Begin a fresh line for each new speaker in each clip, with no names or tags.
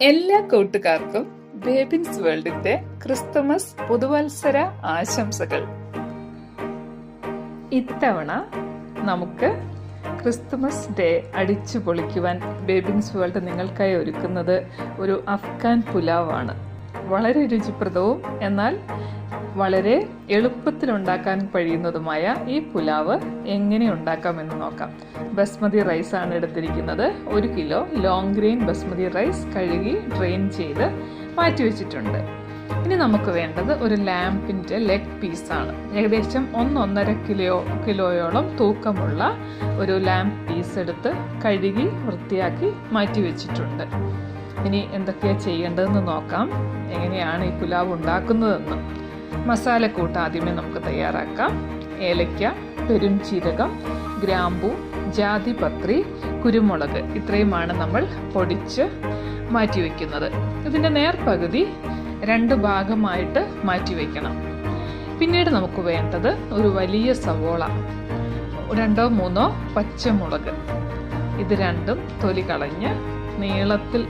എല്ലാ കൂട്ടുകാർക്കും ബേബിൻസ് വേൾഡിന്റെ ക്രിസ്തുമസ് പുതുവത്സര ആശംസകൾ. ഇത്തവണ നമുക്ക് ക്രിസ്തുമസ് ഡേ അടിച്ചു പൊളിക്കുവാൻ ബേബിൻസ് വേൾഡ് നിങ്ങൾക്കായി ഒരുക്കുന്നത് ഒരു അഫ്ഗാൻ പുലാവാണ്. വളരെ രുചിപ്രദവും എന്നാൽ വളരെ എളുപ്പത്തിൽ ഉണ്ടാക്കാൻ കഴിയുന്നതുമായ ഈ പുലാവ് എങ്ങനെ ഉണ്ടാക്കാമെന്ന് നോക്കാം. ബസ്മതി റൈസ് ആണ് എടുത്തിരിക്കുന്നത്. 1 kilo long grain basmati rice കഴുകി ഡ്രെയിൻ ചെയ്ത് മാറ്റി വെച്ചിട്ടുണ്ട്. ഇനി നമുക്ക് വേണ്ടത് ഒരു ലാമ്പിൻ്റെ ലെഗ് പീസാണ്. ഏകദേശം 1-1.5 കിലോയോളം തൂക്കമുള്ള ഒരു ലാമ്പ് പീസ് എടുത്ത് കഴുകി വൃത്തിയാക്കി മാറ്റി വെച്ചിട്ടുണ്ട്. ഇനി എന്തൊക്കെയാണ് ചെയ്യേണ്ടതെന്ന് നോക്കാം. എങ്ങനെയാണ് ഈ പുലാവ് ഉണ്ടാക്കുന്നതെന്ന്. മസാലക്കൂട്ട് ആദ്യമേ നമുക്ക് തയ്യാറാക്കാം. ഏലയ്ക്ക, പെരുംജീരകം, ഗ്രാമ്പൂ, ജാതിപത്രി, കുരുമുളക് ഇത്രയുമാണ് നമ്മൾ പൊടിച്ച് മാറ്റി വയ്ക്കുന്നത്. ഇതിൻ്റെ നേർപകുതി 2 ഭാഗമായിട്ട് മാറ്റി വയ്ക്കണം. പിന്നീട് നമുക്ക് വേണ്ടത് ഒരു വലിയ സവോള, 2-3 പച്ചമുളക്. ഇത് രണ്ടും തൊലി കളഞ്ഞ് നീളത്തിൽ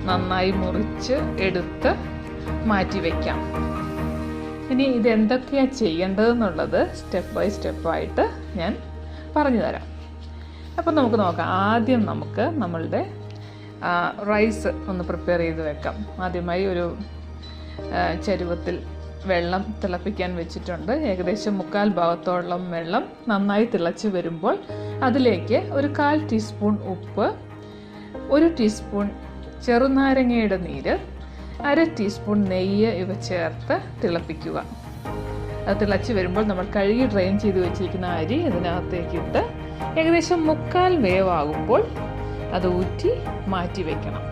നന്നായി മുറിച്ച് എടുത്ത് മാറ്റി വയ്ക്കാം. ഇനി ഇതെന്തൊക്കെയാണ് ചെയ്യേണ്ടതെന്നുള്ളത് സ്റ്റെപ്പ് ബൈ സ്റ്റെപ്പായിട്ട് ഞാൻ പറഞ്ഞു തരാം. അപ്പം നമുക്ക് നോക്കാം. ആദ്യം നമുക്ക് നമ്മളുടെ റൈസ് ഒന്ന് പ്രിപ്പയർ ചെയ്ത് വെക്കാം. ആദ്യമായി ഒരു ചരുവത്തിൽ വെള്ളം തിളപ്പിക്കാൻ വെച്ചിട്ടുണ്ട്. ഏകദേശം 1/4 ഭാഗത്തോളം വെള്ളം നന്നായി തിളച്ച് വരുമ്പോൾ അതിലേക്ക് ഒരു 1/4 ടീസ്പൂൺ ഉപ്പ്, 1 ടീസ്പൂൺ ചെറുനാരങ്ങയുടെ നീര്, 1/2 ടീസ്പൂൺ നെയ്യ് ഇവ ചേർത്ത് തിളപ്പിക്കുക. അത് തിളച്ച് വരുമ്പോൾ നമ്മൾ കഴുകി ഡ്രെയിൻ ചെയ്ത് വെച്ചിരിക്കുന്ന അരി ഇതിനകത്തേക്കിട്ട് ഏകദേശം 1/4 വേവാകുമ്പോൾ അത് ഊറ്റി മാറ്റി വയ്ക്കണം.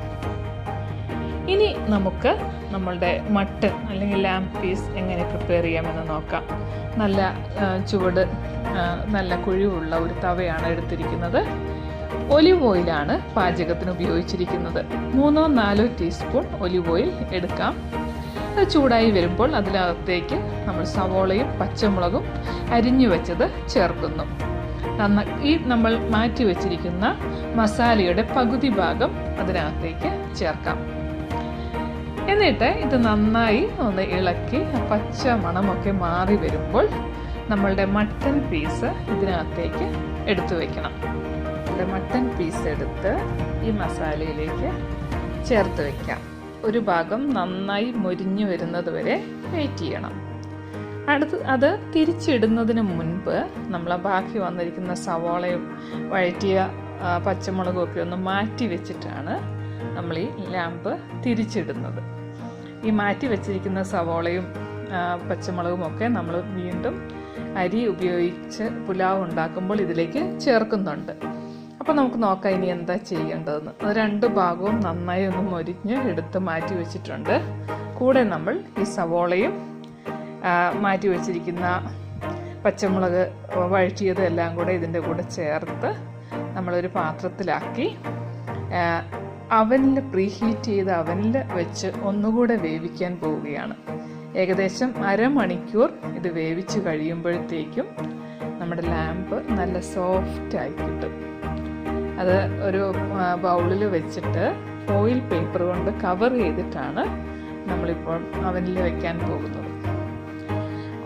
ഇനി നമുക്ക് നമ്മളുടെ മട്ടൺ അല്ലെങ്കിൽ ലാമ്പ് പീസ് എങ്ങനെ പ്രിപ്പയർ ചെയ്യാമെന്ന് നോക്കാം. നല്ല ചുവട് നല്ല കുഴിവുള്ള ഒരു തവയാണ് എടുത്തിരിക്കുന്നത്. ഒലിവ് ഓയിലാണ് പാചകത്തിന് ഉപയോഗിച്ചിരിക്കുന്നത്. 3-4 ടീസ്പൂൺ ഒലിവ് ഓയിൽ എടുക്കാം. അത് ചൂടായി വരുമ്പോൾ അതിനകത്തേക്ക് നമ്മൾ സവോളയും പച്ചമുളകും അരിഞ്ഞു വെച്ചത് ചേർക്കുന്നു. ഈ നമ്മൾ മാറ്റി വെച്ചിരിക്കുന്ന മസാലയുടെ പകുതി ഭാഗം അതിനകത്തേക്ക് ചേർക്കാം. എന്നിട്ട് ഇത് നന്നായി ഒന്ന് ഇളക്കി പച്ച മണമൊക്കെ മാറി വരുമ്പോൾ നമ്മളുടെ മട്ടൺ പീസ് ഇതിനകത്തേക്ക് എടുത്തു വയ്ക്കണം. മട്ടൺ പീസ് എടുത്ത് ഈ മസാലയിലേക്ക് ചേർത്ത് വയ്ക്കാം. ഒരു ഭാഗം നന്നായി മൊരിഞ്ഞു വരുന്നത് വരെ വെയിറ്റ് ചെയ്യണം. അത് തിരിച്ചിടുന്നതിന് മുൻപ് നമ്മൾ ബാക്കി വന്നിരിക്കുന്ന സവോളയും വഴറ്റിയ പച്ചമുളകും ഒക്കെ ഒന്ന് മാറ്റി വെച്ചിട്ടാണ് നമ്മൾ ഈ ലാമ്പ് തിരിച്ചിടുന്നത്. ഈ മാറ്റി വെച്ചിരിക്കുന്ന സവോളയും പച്ചമുളകും ഒക്കെ നമ്മൾ വീണ്ടും അരി ഉപയോഗിച്ച് പുലാവ് ഉണ്ടാക്കുമ്പോൾ ഇതിലേക്ക് ചേർക്കുന്നുണ്ട്. അപ്പോൾ നമുക്ക് നോക്കാം ഇനി എന്താ ചെയ്യേണ്ടതെന്ന്. അത് 2 ഭാഗവും നന്നായി ഒന്ന് മൊരിഞ്ഞ് എടുത്ത് മാറ്റി വെച്ചിട്ടുണ്ട്. കൂടെ നമ്മൾ ഈ സവോളയും മാറ്റി വെച്ചിരിക്കുന്ന പച്ചമുളക് വഴറ്റിയത് എല്ലാം കൂടെ ഇതിൻ്റെ കൂടെ ചേർത്ത് നമ്മളൊരു പാത്രത്തിലാക്കി അവനിൽ പ്രീഹീറ്റ് ചെയ്ത് അവനിൽ വെച്ച് ഒന്നുകൂടെ വേവിക്കാൻ പോവുകയാണ്. ഏകദേശം 1/2 മണിക്കൂർ ഇത് വേവിച്ച് കഴിയുമ്പോഴത്തേക്കും നമ്മുടെ ലാമ്പ് നല്ല സോഫ്റ്റായി കിട്ടും. അത് ഒരു ബൗളിൽ വെച്ചിട്ട് ഫോയിൽ പേപ്പർ കൊണ്ട് കവർ ചെയ്തിട്ടാണ് നമ്മളിപ്പോൾ അവനിൽ വെക്കാൻ പോകുന്നത്.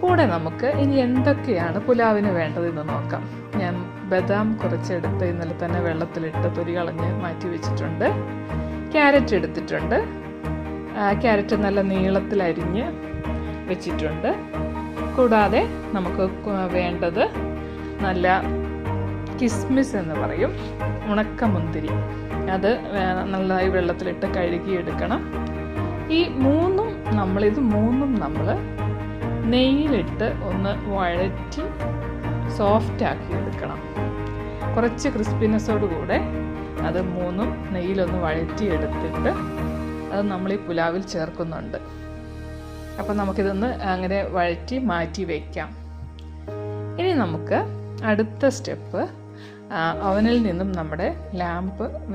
കൂടെ നമുക്ക് ഇനി എന്തൊക്കെയാണ് പുലാവിന് വേണ്ടതെന്ന് നോക്കാം. ഞാൻ ബദാം കുറച്ചെടുത്ത് ഇന്നലെ തന്നെ വെള്ളത്തിലിട്ട് തൊലി കളഞ്ഞ് മാറ്റി വെച്ചിട്ടുണ്ട്. ക്യാരറ്റ് എടുത്തിട്ടുണ്ട്. ക്യാരറ്റ് നല്ല നീളത്തിൽ അരിഞ്ഞ് വെച്ചിട്ടുണ്ട്. കൂടാതെ നമുക്ക് വേണ്ടത് നല്ല കിസ്മിസ് എന്ന് പറയും, ഉണക്കമുന്തിരി. അത് നന്നായി വെള്ളത്തിലിട്ട് കഴുകിയെടുക്കണം. ഇത് മൂന്നും നമ്മൾ നെയ്യിലിട്ട് ഒന്ന് വഴറ്റി സോഫ്റ്റാക്കി എടുക്കണം. കുറച്ച് ക്രിസ്പിനെസ്സോട് കൂടെ അത് 3 നെയ്യിലൊന്ന് വഴറ്റി എടുത്തിട്ട് അത് നമ്മൾ ഈ പുലാവിൽ ചേർക്കുന്നുണ്ട്. അപ്പം നമുക്കിതൊന്ന് അങ്ങനെ വഴറ്റി മാറ്റി വയ്ക്കാം. ഇനി നമുക്ക് അടുത്ത സ്റ്റെപ്പ്, അവനിൽ നിന്നും നമ്മുടെ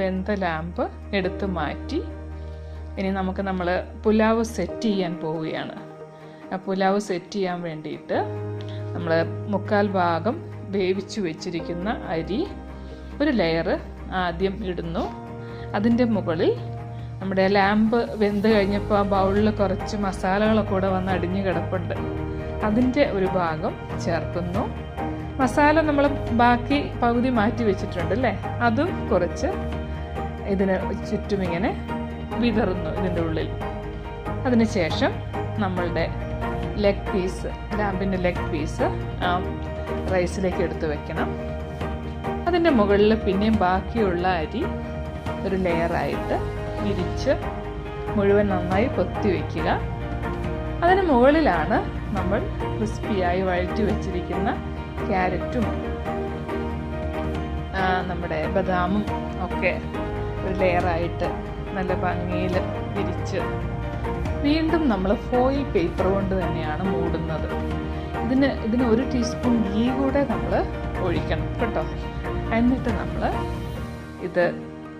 വെന്ത ലാമ്പ് എടുത്ത് മാറ്റി ഇനി നമ്മൾ പുലാവ് സെറ്റ് ചെയ്യാൻ പോവുകയാണ്. പുലാവ് സെറ്റ് ചെയ്യാൻ വേണ്ടിയിട്ട് നമ്മൾ 1/4 ഭാഗം വേവിച്ചു വെച്ചിരിക്കുന്ന അരി ഒരു ലെയർ ആദ്യം ഇടുന്നു. അതിൻ്റെ മുകളിൽ നമ്മുടെ ലാമ്പ് വെന്ത് കഴിഞ്ഞപ്പോൾ ആ ബൗളിൽ കുറച്ച് മസാലകളൊക്കെ കൂടെ വന്ന് അടിഞ്ഞു കിടപ്പുണ്ട്. അതിൻ്റെ ഒരു ഭാഗം ചേർക്കുന്നു. മസാല നമ്മൾ ബാക്കി പകുതി മാറ്റി വെച്ചിട്ടുണ്ട് അല്ലേ, അതും കുറച്ച് ഇതിന് ചുറ്റും ഇങ്ങനെ വിതറുന്നു ഇതിൻ്റെ ഉള്ളിൽ. അതിനുശേഷം നമ്മളുടെ ലെഗ് പീസ്, ലാമ്പിൻ്റെ ലെഗ് പീസ് ആ റൈസിലേക്ക് എടുത്ത് വെക്കണം. അതിൻ്റെ മുകളിൽ പിന്നെയും ബാക്കിയുള്ള അരി ഒരു ലെയറായിട്ട് വിരിച്ച് മുഴുവൻ നന്നായി പൊത്തി വയ്ക്കുക. അതിന് മുകളിലാണ് നമ്മൾ ക്രിസ്പിയായി വഴറ്റി വെച്ചിരിക്കുന്ന ക്യാരറ്റും നമ്മുടെ ബദാമും ഒക്കെ ഒരു ലെയറായിട്ട് നല്ല ഭംഗിയിൽ വിരിച്ച് വീണ്ടും നമ്മൾ ഫോയിൽ പേപ്പർ കൊണ്ട് തന്നെയാണ് മൂടുന്നത്. ഇതിന് 1 ടീസ്പൂൺ ഗീ കൂടെ നമ്മൾ ഒഴിക്കണം കേട്ടോ. എന്നിട്ട് നമ്മൾ ഇത്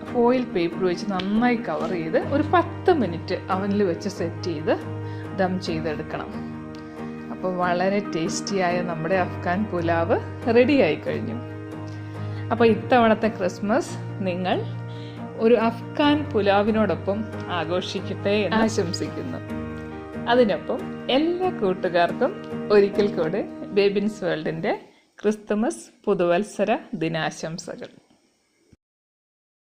ഫോയിൽ പേപ്പർ വെച്ച് നന്നായി കവർ ചെയ്ത് ഒരു 10 മിനിറ്റ് അവനിൽ വെച്ച് സെറ്റ് ചെയ്ത് ദം ചെയ്തെടുക്കണം. അപ്പോൾ വളരെ ടേസ്റ്റിയായ നമ്മുടെ അഫ്ഗാൻ പുലാവ് റെഡിയായി കഴിഞ്ഞു. അപ്പോൾ ഇത്തവണത്തെ ക്രിസ്മസ് നിങ്ങൾ ഒരു അഫ്ഗാൻ പുലാവിനോടൊപ്പം ആഘോഷിക്കട്ടെ എന്ന് ആശംസിക്കുന്നു. അതിനൊപ്പം എല്ലാ കൂട്ടുകാർക്കും ഒരിക്കൽ കൂടെ ബേബിൻസ് വേൾഡിൻ്റെ ക്രിസ്തുമസ് പുതുവത്സര ദിനാശംസകൾ.